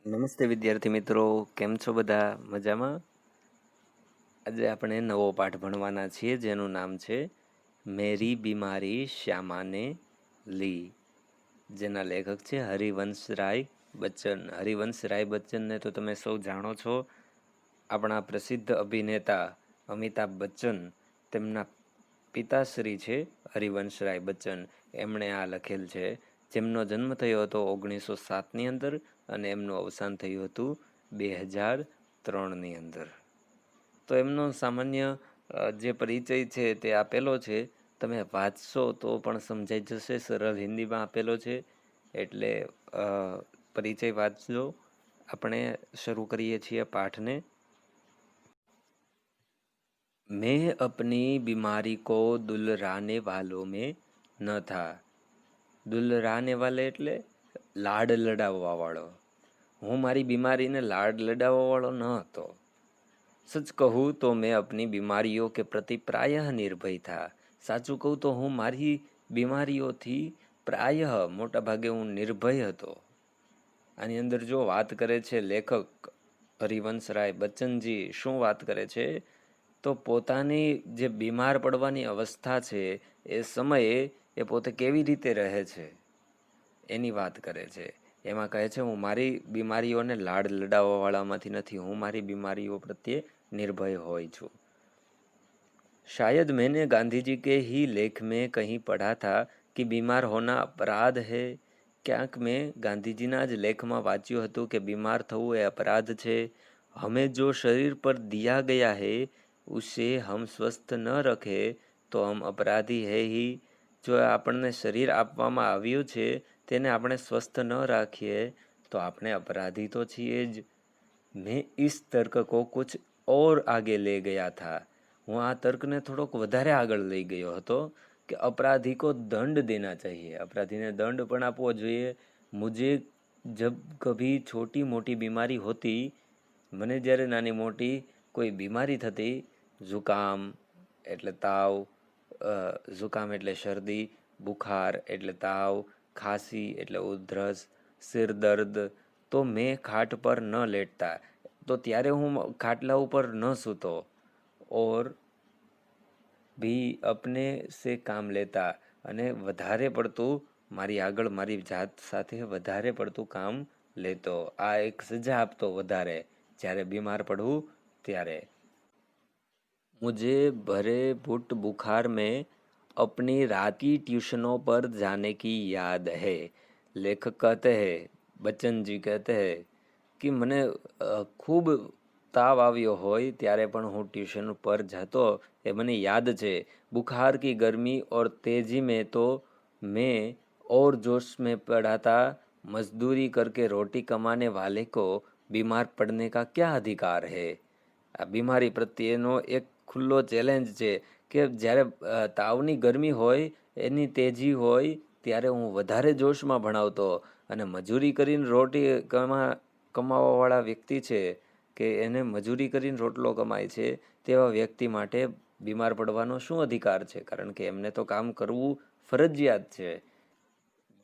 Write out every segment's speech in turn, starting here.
નમસ્તે વિદ્યાર્થી મિત્રો, કેમ છો બધા? મજામાં? આજે આપણે નવો પાઠ ભણવાના છીએ જેનું નામ છે મેરી બીમારી શ્યામાને લી, જેના લેખક છે હરિવંશરાય બચ્ચન. હરિવંશરાય બચ્ચનને તો તમે સૌ જાણો છો, આપણા પ્રસિદ્ધ અભિનેતા અમિતાભ બચ્ચન, તેમના પિતાશ્રી છે હરિવંશરાય બચ્ચન. એમણે આ લખેલ છે, જેમનો જન્મ થયો હતો 1907ની અંદર અને એમનું અવસાન થયું હતું 2003ની અંદર. તો એમનો સામાન્ય જે પરિચય છે તે આપેલો છે, તમે વાંચશો તો પણ સમજાઈ જશે, સરળ હિન્દીમાં આપેલો છે. એટલે પરિચય વાંચજો. આપણે શરૂ કરીએ છીએ પાઠને. मैं अपनी बीमारी को दुलराने वालों में न था. દુલરાને વાલે એટલે લાડ લડાવવા વાળો. હું મારી બીમારીને લાડ લડાવવા વાળો ન હતો. સચ કહું તો મેં अपनी बीमारियों के प्रति प्रायः निर्भय था. સાચું કહું તો હું મારી બીમારીઓથી પ્રાયઃ મોટા ભાગે હું નિર્ભય હતો. આની અંદર જો વાત કરે છે લેખક હરિવંશરાય બચ્ચનજી, શું વાત કરે છે? તો પોતાની જે બીમાર પડવાની અવસ્થા છે એ સમયે એ પોતે કેવી રીતે રહે છે એની વાત કરે છે. એમાં કહે છે, હું મારી બીમારીઓને લાડ લડાવવાવાળામાંથી નથી, હું મારી બીમારીઓ પ્રત્યે निर्भय હોય છું. शायद मैंने गांधी जी के ही लेख में कहीं पढ़ा था कि बीमार होना अपराध है. ક્યાંક મેં ગાંધીજીના જ લેખમાં વાંચ્યું હતું કે બીમાર થવું એ અપરાધ છે. हमें जो शरीर पर दिया गया है उसे हम स्वस्थ न रखे तो हम अपराधी है ही. જો આપણને શરીર આપવામાં આવ્યું છે તેને આપણે સ્વસ્થ ન રાખીએ તો આપણે અપરાધી તો છીએ જ. મેં इस तर्क को कुछ और आगे ले गया था. હું આ તર્કને થોડોક વધારે આગળ લઈ ગયો હતો કે अपराधी को दंड देना चाहिए, अपराधीને દંડ પણ આપવો જોઈએ. मुझे जब कभी छोटी मोटी बीमारी होती, મને જ્યારે નાની મોટી કોઈ બીમારી થતી, ઝુકામ એટલે તાવ, ઝુકામ એટલે શરદી, બુખાર એટલે તાવ, ખાંસી એટલે ઉધરસ, સિર દર્દ, તો મેં ખાટ પર ન લેટતા, તો ત્યારે હું ખાટલા ઉપર ન સૂતો. ઓર ભી અપને સે કામ લેતા, અને વધારે પડતું મારી આગળ મારી જાત સાથે વધારે પડતું કામ લેતો. આ એક સજા આપતો વધારે જ્યારે બીમાર પડવું ત્યારે. मुझे भरे बुट बुखार में अपनी रात की ट्यूशनों पर जाने की याद है. लेखक कहते हैं, बच्चन जी कहते हैं कि મને ખૂબ તાવ આવ્યો હોય ત્યારે પણ હું ટ્યુશન પર જતો એ મને યાદ છે. बुखार की गर्मी और तेजी में तो मैं और जोश में पड़ा था. मजदूरी करके रोटी कमाने वाले को बीमार पड़ने का क्या अधिकार है. આ બીમારી પ્રત્યેનો એક ખુલ્લો ચેલેન્જ છે કે જ્યારે તાવની ગરમી હોય, એની તેજી હોય, ત્યારે હું વધારે જોશમાં ભણાવતો, અને મજૂરી કરીને રોટી કમાવાવાળા વ્યક્તિ છે કે એને મજૂરી કરીને રોટલો કમાય છે તેવા વ્યક્તિ માટે બીમાર પડવાનો શું અધિકાર છે? કારણ કે એમને તો કામ કરવું ફરજિયાત છે.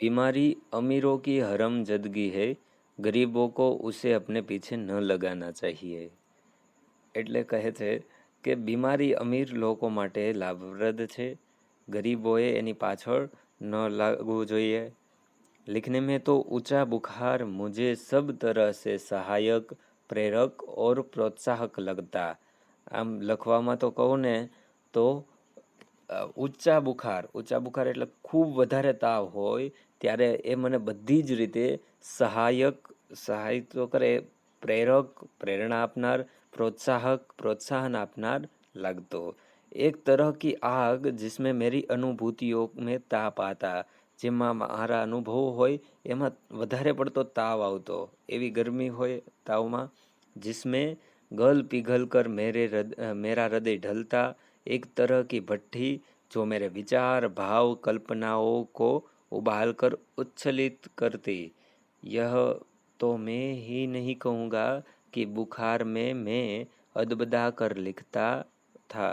बीमारी अमीरों की हरमजदगी है, गरीबों को उसे अपने पीछे न लगाना चाहिए. એટલે કહે છે કે બીમારી અમીર લોકો માટે લાભપ્રદ છે, ગરીબોએ એની પાછળ ન લાગવું જોઈએ. लिखने में तो ऊंचा बुखार मुझे सब तरह से सहायक, प्रेरक और प्रोत्साहक लगता. આમ લખવામાં તો કહું ને તો ઊંચા બુખાર એટલે ખૂબ વધારે તાવ હોય ત્યારે એ મને બધી જ રીતે સહાય તો કરે, પ્રેરક પ્રેરણા આપનાર, प्रोत्साहक प्रोत्साहन આપનાર लगतो. एक तरह की आग जिसमें मेरी अनुभूतियों में ताप आता. જેમાં મારા અનુભવો હોય એમાં વધારે પડતો તાવ આવતો, એવી ગરમી હોય તાવમાં. जिसमें गल पिघल कर मेरा हृदय ढलता. एक तरह की भट्टी जो मेरे विचार भाव कल्पनाओं को उबाल कर उच्छलित करती. यह तो मैं ही नहीं कहूँगा कि बुखार में मैं અદબદા કર लिखता था.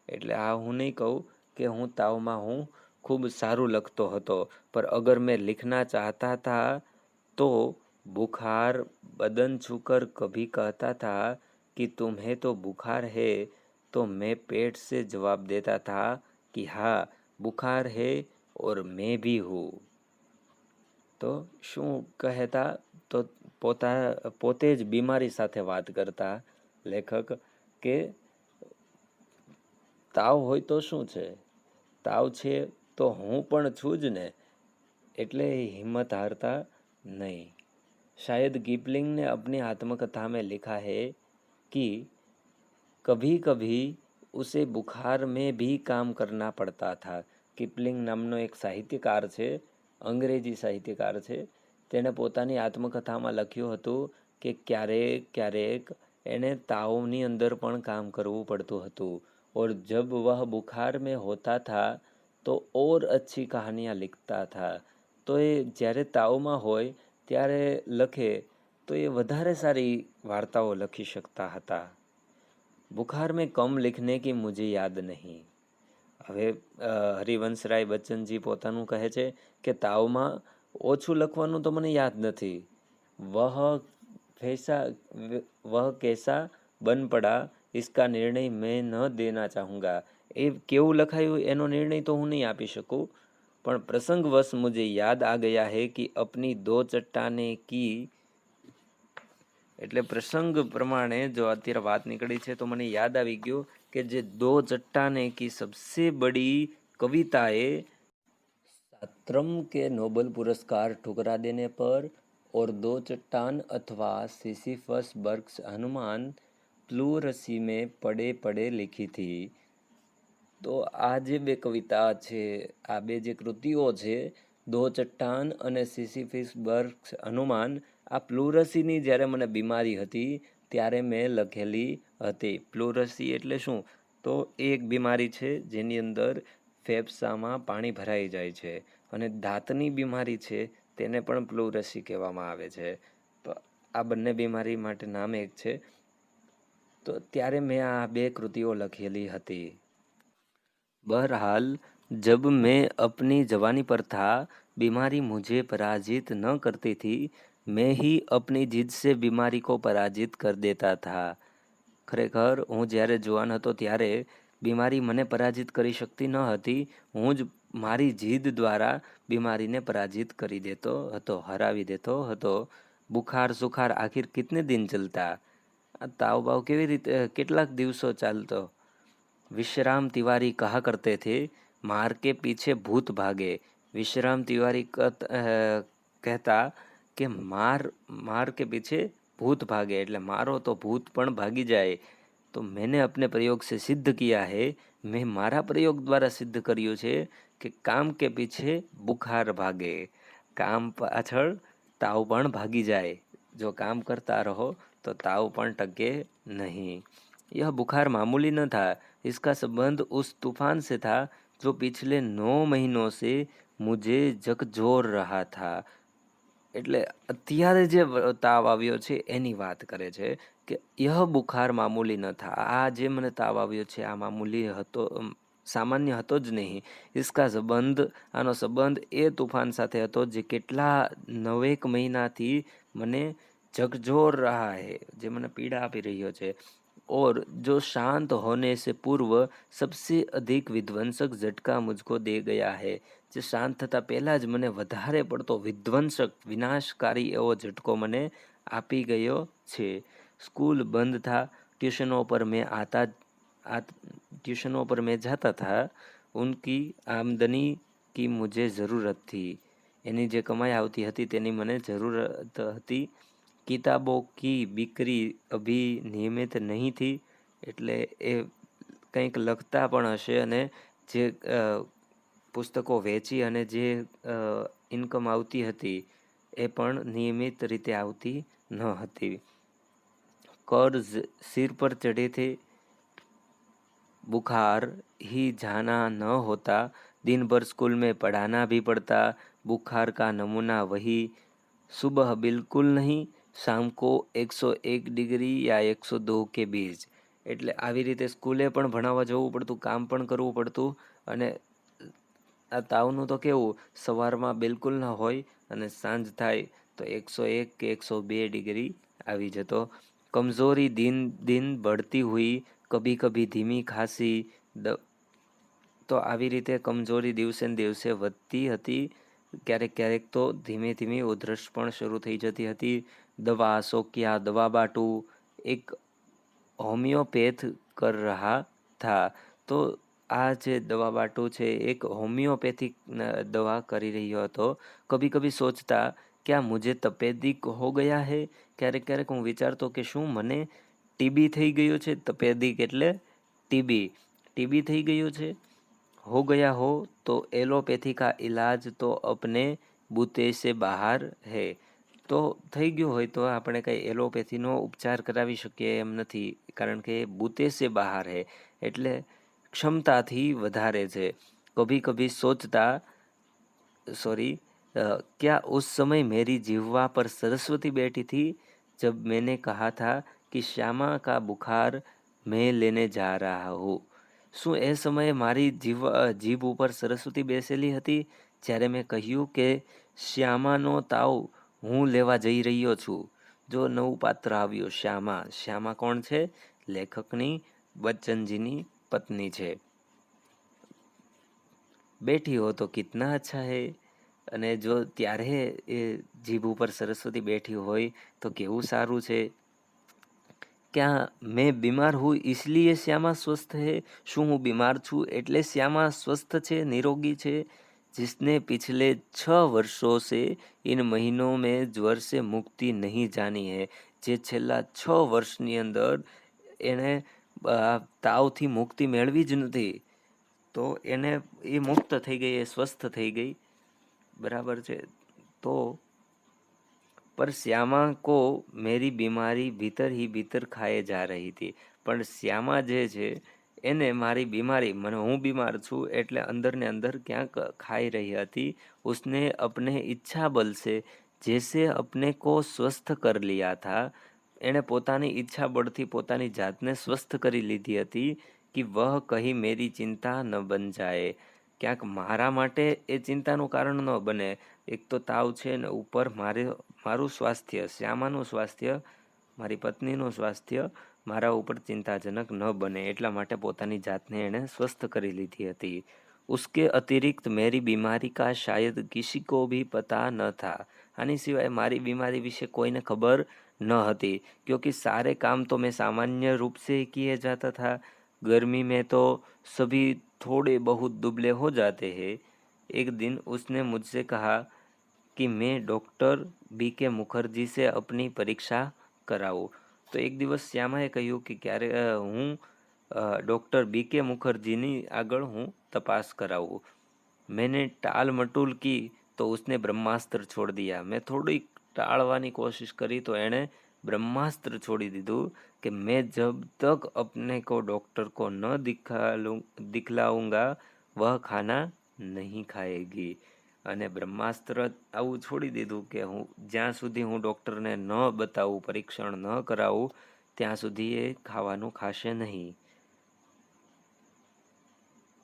એટલે આ હું નહીં કહું કે હું તાવમાં હું ખૂબ સારું લખતો હતો, પર અગર મેં लिखना चाहता था तो बुखार बदन छूकर कभी कहता था कि तुम्हें तो बुखार है, तो मैं पेट से जवाब देता था कि हाँ, बुखार है और मैं भी हूँ. તો શું કહેતા? તો પોતે જ બીમારી સાથે વાત કરતા લેખક કે તાવ હોય તો શું છે, તાવ છે તો હું પણ છું જ ને, એટલે हिम्मत हारता नहीं. शायद कीपलिंग ने अपनी आत्मकथा में लिखा है कि कभी कभी उसे बुखार में भी काम करना पड़ता था. કિપલિંગ નામનો એક સાહિત્યકાર છે, અંગ્રેજી સાહિત્યકાર છે. તેણે પોતાની આત્મકથામાં લખ્યું હતું કે ક્યારેક ક્યારેક એને તાવની અંદર પણ કામ કરવું પડતું હતું. और जब वह बुखार में होता था तो और अच्छी कहानियाँ लिखता था. તો એ જ્યારે તાવમાં હોય ત્યારે લખે તો એ વધારે સારી વાર્તાઓ લખી શકતા હતા. बुखार में कम लिखने की मुझे याद नहीं. હવે હરિવંશરાય બચ્ચનજી પોતાનું કહે છે કે તાવમાં ઓછું લખવાનું તો મને યાદ નથી. વહ ફૈસા વહ कैसा बन पड़ा इसका निर्णय मैं न देना चाहूँगा. એ કેવું લખાયું એનો નિર્ણય તો હું નહીં આપી શકું, પણ પ્રસંગવશ मुझे याद आ गया है कि अपनी दो चट्टाने की. એટલે પ્રસંગ પ્રમાણે જો અત્યારે વાત નીકળી છે તો મને યાદ આવી ગયું કે જે દો ચટ્ટાને की सबसे बड़ी कविताएं सात्रम के नोबेल पुरस्कार ठुकरा देने पर और दो चट्टान अथवा सिसिफस बर्ग्स हनुमान प्लूरसी में पड़े पड़े लिखी थी. તો આ જે બે કવિતા છે, આ બે જે કૃતિઓ છે, દો ચટ્ટાન અને સિસિફિસ બર્ગ્સ હનુમાન, આ પ્લુરસીની જ્યારે મને બીમારી હતી ત્યારે મેં લખેલી હતી. પ્લુરસી એટલે શું? તો એ એક બીમારી છે જેની અંદર ફેફસામાં પાણી ભરાઈ જાય છે, અને દાંતની બીમારી છે તેને પણ પ્લુરસી કહેવામાં આવે છે. તો આ બંને બીમારી માટે નામ એક છે. તો ત્યારે મેં આ બે કૃતિઓ લખેલી હતી. बहरहाल जब मैं अपनी जवानी पर था, बीमारी मुझे पराजित न करती थी, मैं ही अपनी जिद से बीमारी को पराजित कर देता था. ખરેખર હું જ્યારે જવાન હતો ત્યારે બીમારી મને પરાજિત કરી શકતી ન હતી. હું જ મારી જીદ દ્વારા બીમારીને પરાજિત કરી દેતો હતો, હરાવી દેતો હતો. બુખાર સુખાર આખિર કિતને દિન ચલતા. આ તાવ બાવ કેવી રીતે કેટલાક દિવસો ચાલતો. विश्राम तिवारी कहा करते थे, मार के पीछे भूत भागे. विश्राम तिवारी कहता કે मार के पीछे भूत भागे એટલે મારો તો ભૂત પણ ભાગી જાય. તો मैंने अपने प्रयोग से सिद्ध किया है, મેં મારા પ્રયોગ દ્વારા સિદ્ધ કર્યું છે કે કામ કે પીછે બુખાર ભાગે. કામ પાછળ તાવ પણ ભાગી જાય. જો કામ કરતા રહો તો તાવ પણ ટકે નહીં. यह बुखार मामूली न था, इसका संबंध उस तूफान से था जो पिछले 9 महीनों से मुझे झकझोर रहा था. એટલે અત્યારે જે તાવ આવ્યો છે એની વાત કરે છે કે यह बुखार मामूली न था. આ જે મને તાવ આવ્યો છે આ મામૂલી હતો, સામાન્ય હતો જ નહીં. इसका સંબંધ, આનો સંબંધ એ તૂફાન સાથે હતો જે કેટલા 9 મહિનાથી મને झकझोर रहा है, જે મને પીડા આપી રહ્યો છે. और जो शांत होने से पूर्व सबसे अधिक विध्वंसक झटका मुझको दे गया है. જે શાંત થતાં પહેલાં જ મને વધારે પડતો વિધ્વંસક વિનાશકારી એવો ઝટકો મને આપી ગયો છે. स्कूल बंद था, ट्यूशनों पर मैं जाता था. उनकी आमदनी की मुझे ज़रूरत थी. એની જે કમાઈ આવતી હતી તેની મને જરૂરત હતી. કિતાબો કી બિક્રી અભી નિયમિત નહીં थी. એટલે એ કંઈક લખતા પણ હશે અને જે પુસ્તકો વેચી અને જે ઇન્કમ આવતી હતી એ પણ નિયમિત રીતે આવતી ન હતી. कर्ज सिर पर चढ़े थे, बुखार ही जाना न होता. दिन भर स्कूल में पढ़ाना भी पड़ता. बुखार का नमूना वही, सुबह बिल्कुल नहीं, शाम को 101 डिग्री या 102 के बीच. એટલે આવી રીતે સ્કૂલે પણ ભણાવવા જવું પડતું, કામ પણ કરવું પડતું. અને આ તાવનું તો કેવું, સવારમાં બિલકુલ ન હોય અને સાંજ થાય તો 101 કે 102 ડિગ્રી આવી જતો. કમજોરી દિન દિન बढ़ती हुई, કભી કભી ધીમી ખાંસી. તો આવી રીતે કમજોરી દિવસે ને દિવસે વધતી હતી. ક્યારેક ક્યારેક તો ધીમે ધીમે ઉધરસ પણ શરૂ થઈ જતી હતી. દવા સોક્યા, દવા બાટું, એક હોમિયોપેથ કર રહા થા. તો આ જે દવા બાટું છે એક હોમિયોપેથિક દવા કરી રહ્યો હતો. કભી કભી સોચતા ક્યા મુझे તપેદિક હો ગયા હે. ક્યારેક ક્યારેક હું વિચારતો કે શું મને ટીબી થઈ ગયું છે. તપેદિક એટલે ટીબી. ટીબી થઈ ગયું છે. हो गया हो तो एलोपैथी का इलाज तो अपने बूते से બહાર है. તો થઈ ગયું હોય તો આપણે કંઈ એલોપેથીનો ઉપચાર કરાવી શકીએ એમ નથી, કારણ કે બૂતે સે બહાર હે એટલે ક્ષમતાથી વધારે છે. કભી કભી સોચતા क्या उस समय मेरी जिह्वा पर सरस्वती बैठी थी जब मैंने कहा था कि श्यामा का बुखार मैं लेने जा रहा हूँ. શું એ સમયે મારી જીભ ઉપર સરસ્વતી બેસેલી હતી જ્યારે મેં કહ્યું કે શ્યામાનો તાવ હું લેવા જઈ રહ્યો છું. જો નવું પાત્ર આવ્યું શ્યામા. શ્યામા કોણ છે? લેખકની બચ્ચનજીની પત્ની છે. બેઠી હો તો કિતના અચ્છા હે. અને જો ત્યારે એ જીભ ઉપર સરસ્વતી બેઠી હોય તો કેવું સારું છે. क्या मैं बीमार हूँ इसलिए श्यामा स्वस्थ है. શું હું બીમાર છું એટલે શ્યામા સ્વસ્થ છે, નિરોગી છે. जिसने पिछले 6 वर्षों से इन महीनों में ज्वर से मुक्ति नहीं जानी है. જે છેલ્લા 6 વર્ષની અંદર એણે તાવથી મુક્તિ મેળવી જ નથી, તો એને એ મુક્ત થઈ ગઈ, એ સ્વસ્થ થઈ ગઈ. બરાબર છે. તો पर श्यामा को मेरी बीमारी भीतर ही भीतर खाए जा રહી હતી. પણ શ્યામા જે છે એને મારી બીમારી, મને હું બીમાર છું એટલે અંદર ને અંદર ક્યાંક ખાઈ રહી હતી. उसने अपने इच्छा बल से जैसे अपने को स्वस्थ कर लिया था. એણે પોતાની ઈચ્છા બળથી પોતાની જાતને સ્વસ્થ કરી લીધી હતી કે વહ કહી મેરી ચિંતા ન બન જાય. ક્યાંક મારા માટે એ ચિંતાનું કારણ ન બને. એક તો તાવ છે ને ઉપર મારું સ્વાસ્થ્ય, શ્યામાનું સ્વાસ્થ્ય, મારી પત્નીનું સ્વાસ્થ્ય મારા ઉપર ચિંતાજનક ન બને એટલા માટે પોતાની જાતને એણે સ્વસ્થ કરી લીધી હતી. उसके अतिरिक्त मेरी बीमारी का शायद किसी को भी पता न था. આની સિવાય મારી બીમારી વિશે કોઈને ખબર ન હતી, क्योंकि सारे काम तो मैं सामान्य रूप से किए जाता था. गर्मी में तो सभी थोड़े बहुत दुबले हो जाते हैं. एक दिन उसने मुझसे कहा कि मैं डॉक्टर BK मुखर्जी से अपनी परीक्षा કરાવું. તો એક દિવસ શ્યામાએ કહ્યું કે ક્યારે હું ડૉક્ટર BK મુખર્જીની આગળ હું तपास कराऊँ. मैंने टाल मटोल की तो उसने ब्रह्मास्त्र छोड़ दिया. मैं थोड़ी टाळવાની कोशिश करी तो एणे ब्रह्मास्त्र छोड़ी દીધું कि मैं जब तक अपने को डॉक्टर को न दिखलाऊंगा वह खाना नहीं खाएगी. અને બ્રહ્માસ્ત્ર આવું છોડી દીધું કે હું જ્યાં સુધી હું ડૉક્ટરને ન બતાવું, પરીક્ષણ ન કરાવું ત્યાં સુધી એ ખાવાનું ખાશે નહીં.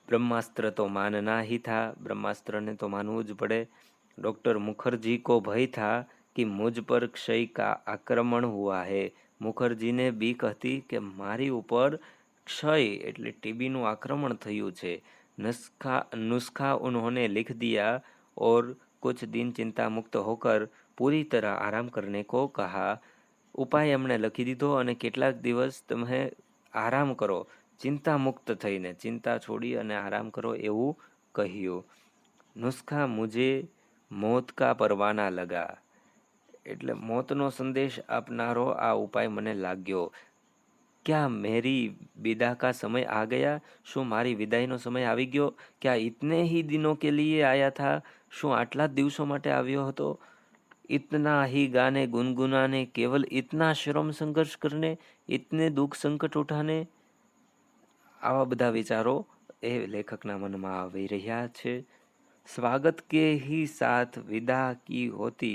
ब्रह्मास्त्र तो मानना ही था. ब्रह्मास्त्र ने तो मानવું જ પડે. डॉक्टर मुखर्जी को भय था कि मुझ पर क्षय का आक्रमण हुआ है. મુખર્જીને બીક હતી કે મારી ઉપર क्षय એટલે ટીબીનું આક્રમણ થયું છે. नुस्खा उन्होंने लिख दिया और कुछ दिन चिंता मुक्त होकर पूरी तरह आराम करने को कहा. ઉપાય એમણે લખી દીધો અને કેટલાક દિવસ તમે આરામ કરો, ચિંતા મુક્ત થઈને, ચિંતા છોડી અને આરામ કરો એવું કહ્યું. નુસ્ખા મુझे मौत का परवाना लगा. એટલે મોતનો સંદેશ આપનારો આ ઉપાય મને લાગ્યો. क्या मेरी विदा का समय आ गया. શું મારી વિદાયનો સમય આવી ગયો. क्या इतने ही दिनों के लिए आया था. શું આટલા જ દિવસો માટે આવ્યો હતો. इतना ही गाने गुनगुनाने, केवल इतना श्रम संघर्ष करने, इतने दुख संकट उठाने. આવા બધા વિચારો એ લેખકના મનમાં આવી રહ્યા છે. સ્વાગત કે ही साथ विदा की होती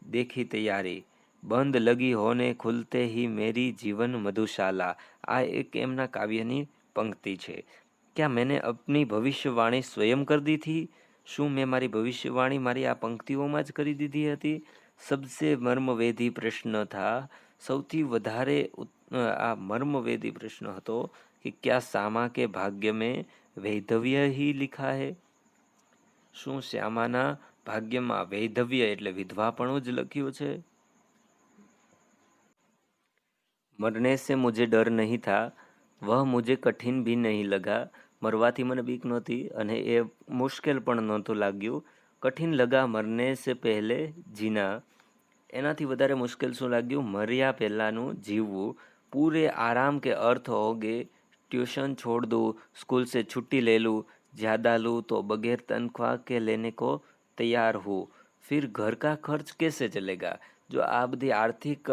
देखी तैयारी, બંધ લગી હોને ખુલતે ही मेरी जीवन मधुशाला. આ એક એમના કાવ્યની પંક્તિ છે. क्या मैंने अपनी भविष्यवाणी स्वयं कर दी थी. શું મેં મારી ભવિષ્યવાણી મારી આ પંક્તિઓમાં જ કરી દીધી હતી. सबसे મર્મવેધી પ્રશ્ન થા, સૌથી વધારે આ મર્મવેધી પ્રશ્ન હતો કે ક્યા સામા કે ભાગ્ય મેં વૈધવ્ય ही लिखा है? શું શ્યામાના ભાગ્યમાં વૈધવ્ય એટલે વિધવાપણું જ લખ્યું છે? मरने से मुझे डर नहीं था, वह मुझे कठिन भी नहीं लगा. મરવાથી મને બીક નહોતી અને એ મુશ્કેલ પણ નહોતું લાગ્યું. કઠિન લગા મરને સે પહેલે જીના, એનાથી વધારે મુશ્કેલ શું લાગ્યું? મર્યા પહેલાંનું જીવવું. પૂરે આરામ કે અર્થ હોગે ट्यूशन छोड़ दूँ, स्कूल से छुट्टी ले लूँ, ज़्यादा लूँ तो बगैर तनख्वाह के लेने को तैयार हूँ, फिर घर का खर्च कैसे चलेगा? જો આ બધી આર્થિક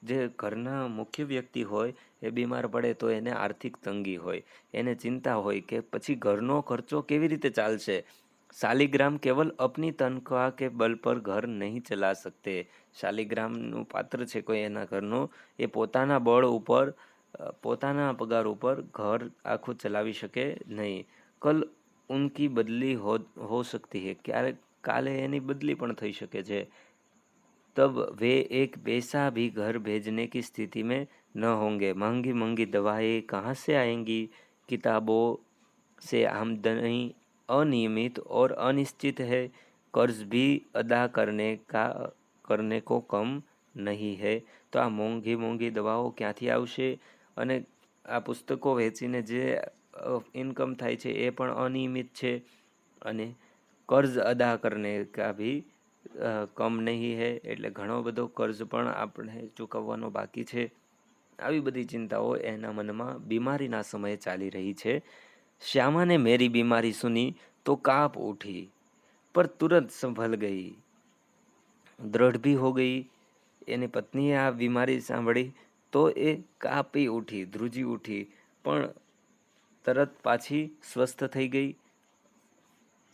જે ઘરના મુખ્ય વ્યક્તિ હોય એ બીમાર પડે તો એને આર્થિક તંગી હોય, એને ચિંતા હોય કે પછી ઘરનો ખર્ચો કેવી રીતે ચાલશે. શાલિગ્રામ કેવલ અપની તનખ્વાહ કે બલ પર ઘર નહીં ચલા सकते. શાલિગ્રામનું પાત્ર છે કોઈ એના ઘરનું, એ પોતાના બળ ઉપર પોતાના પગાર ઉપર ઘર આખું ચલાવી શકે નહીં. કલ ઉનકી બદલી હો सकती है, ક્યારેક કાલે એની બદલી પણ થઈ શકે છે. तब वे एक पैसा भी घर भेजने की स्थिति में न होंगे. महंगी महंगी दवाएं कहाँ से आएंगी? किताबों से आमदनी अनियमित और अनिश्चित है. कर्ज भी अदा करने को कम नहीं है. તો આ મોંઘી મોંઘી દવાઓ ક્યાંથી આવશે? અને આ પુસ્તકો વેચીને જે ઇન્કમ થાય છે એ પણ અનિયમિત છે, અને કર્જ અદા કરને કા ભી કમ નહીં હે, એટલે ઘણો બધો કર્જ પણ આપણે ચૂકવવાનો બાકી છે. આવી બધી ચિંતાઓ એના મનમાં બીમારીના સમયે ચાલી રહી છે. श्यामा ने मेरी बीमारी सुनी तो कांप उठी, पर तुरंत संभल गई, दृढ़ भी हो गई. એની પત્નીએ આ બીમારી સાંભળી તો એ કાપી ઉઠી, ધ્રુજી ઉઠી, પણ તરત પાછી સ્વસ્થ થઈ ગઈ.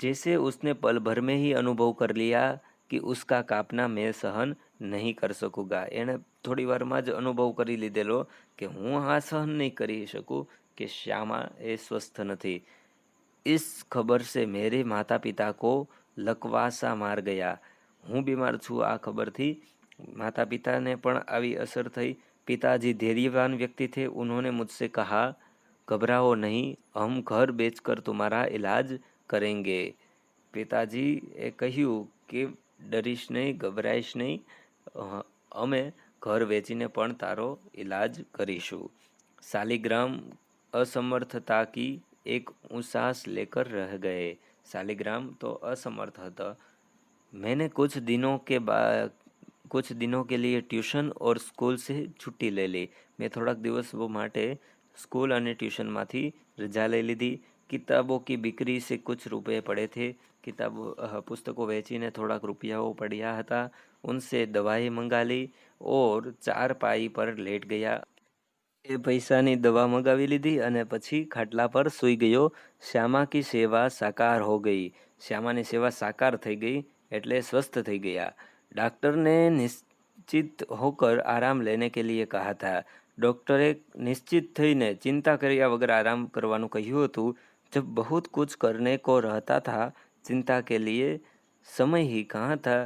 जैसे उसने पल भर में ही अनुभव कर लिया कि उसका कापना मैं सहन नहीं कर सकूँगा. એણે થોડી વારમાં જ અનુભવ કરી લીધેલો કે હું આ સહન નહીં કરી શકું કે શ્યામા એ સ્વસ્થ નથી. इस खबर से मेरे माता पिता को लकवासा मार गया. હું બીમાર છું આ ખબરથી માતા પિતાને પણ આવી અસર થઈ. पिताजी धैर्यवान व्यक्ति थे. उन्होंने मुझसे कहा, घबराओ नहीं, हम घर बेचकर तुम्हारा इलाज करेंगे. પિતાજી એ કહ્યું કે ડરીશ નહીં, ગભરાઈશ નહીં, અમે ઘર વેચીને પણ તારો ઇલાજ કરીશું. શાલિગ્રામ અસમર્થતા કી એક ઉસાસ લેકર રહ ગયે. શાલિગ્રામ તો અસમર્થ હતા. मैंने कुछ दिनों के लिए ट्यूशन और स्कूल से छुट्टी ले ली. મેં થોડાક દિવસો માટે સ્કૂલ અને ટ્યુશનમાંથી રજા લઈ લીધી. किताबों की बिक्री से कुछ रुपए पड़े थे. पुस्तकों વેચીને થોડાક રૂપિયાઓ પડ્યા હતા. उनसे दवाई मंगा ली और चारपाई पर लेट गया. એ પૈસાની દવા મંગાવી લીધી અને પછી ખાટલા પર સૂઈ ગયો. શ્યામા કી સેવા સાકાર હો ગઈ. શ્યામાની સેવા સાકાર થઈ ગઈ એટલે સ્વસ્થ થઈ ગયા. डॉक्टर ने निश्चित होकर आराम लेने के लिए कहा था. ડૉક્ટરે નિશ્ચિત થઈને ચિંતા કર્યા વગર આરામ કરવાનું કહ્યું હતું. जब बहुत कुछ करने को रहता था, चिंता के लिए समय ही कहाँ था.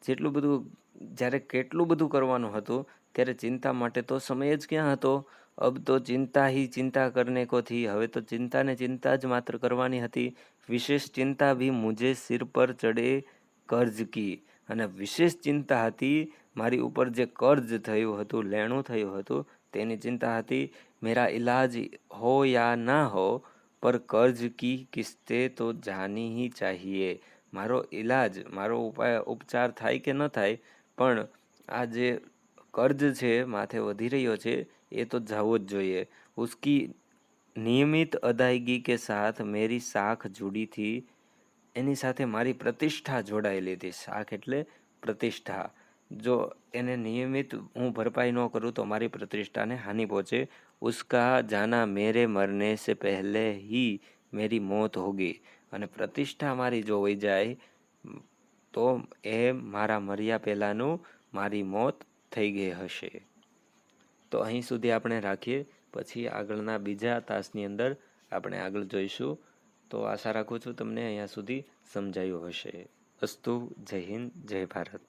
જ્યારે કેટલું બધું કરવાનું હતું ત્યારે ચિંતા માટે તો સમય જ ક્યાં હતો. અબ તો ચિંતા ही चिंता करने को थी. હવે તો ચિંતા ને ચિંતા જ માત્ર કરવાની હતી. વિશેષ ચિંતા ભી મુझे सिर पर चढ़े कर्ज की. અને વિશેષ ચિંતા હતી મારી ઉપર જે કર્જ થયું હતું, લેણું થયું હતું તેની ચિંતા હતી. મેરા ઇલાજ હો યા ના હો, પર કર્જ કી કિસ્તે તો જાની ही चाहिए. મારો ઇલાજ, મારો ઉપચાર થાય કે ન થાય, પણ આ જે કર્જ છે માથે વધી રહ્યો છે એ તો જવો જ જોઈએ. उसकी નિયમિત અદાયગી કે સાથ મેરી સાખ જુડી थी. એની સાથે મારી પ્રતિષ્ઠા જોડાયેલી હતી. સાખ એટલે પ્રતિષ્ઠા. જો એને નિયમિત હું ભરપાઈ ન કરું તો મારી પ્રતિષ્ઠાને હાનિ પહોંચે. उसका जाना मेरे मरने से पहले ही मेरी मौत होगी. અને પ્રતિષ્ઠા મારી જો વહી જાય તો એ મારા મર્યા પહેલાંનું મારી મોત થઈ ગઈ હશે. તો અહીં સુધી આપણે રાખીએ. પછી આગળના બીજા તાસની અંદર આપણે આગળ જોઈશું. તો આશા રાખું છું તમને અહીંયા સુધી સમજાયું હશે. અસ્તુ. જય હિન્દ, જય ભારત.